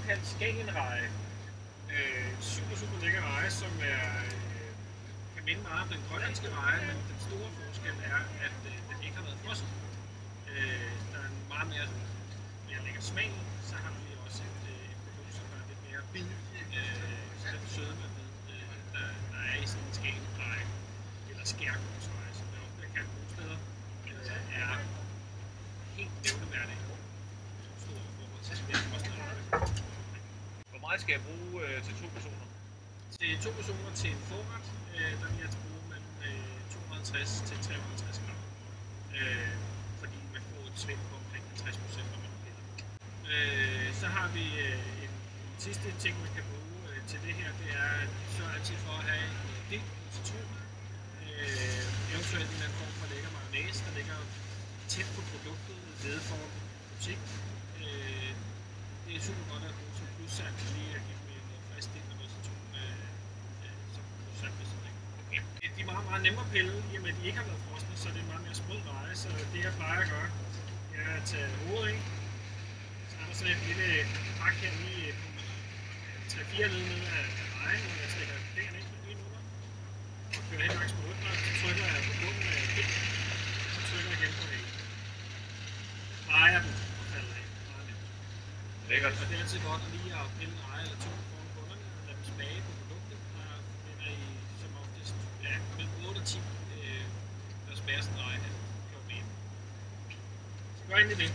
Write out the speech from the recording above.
såkaldt Skagenreje. Super lækker reje, som kan minde meget om den grønlandske reje, men den store forskel er, at den ikke har været frossen. Der er en meget mere lækker smag. Så har vi også et produkt, som er lidt mere bid. Så den sødme, der er i sådan en Skagenreje, eller skærgårdsreje, som det også bliver kaldt nogle steder, er helt nævneværdig stor i forhold til den kostnad. Hvor meget skal jeg bruge til 2 personer? Til 2 personer til en forret, der vil jeg bruge mellem 250 til 350 gram. Fordi man får et svind på omkring 50%, når man piller. Så har vi en sidste ting, man kan bruge til det her, det er så altid for at have noget dild og citron. Eventuelt en eller anden form for lækker mayonnaise, der ligger tæt på produktet ved for butik. Det er super godt at bruge som plussalt, lige at give dem noget frisk dild og noget citron som plussalt ved sådan en. De er meget nemmere at pille, i og med at de ikke har været frosne, så er det meget mere sprød reje. Så det jeg plejer at gøre, det er at tage hovedet ind. Så er der sådan et lille pakke her lige 3-4 led ned af rejen, hvor jeg stikker deren ind lige nu. Og kører helt langs på ryggen, og så trykker jeg på bunden af pinden, og så trykker jeg igen på hækken. Drejer den og falder af. Meget nemt. Lækkert. Og det er altid godt at lige at pille en reje eller to foran bunderne, og lade dem smage på produktet. Der finder I som oftest mellem 8 og 10, der smager sådan en reje her. Så gør endelig det.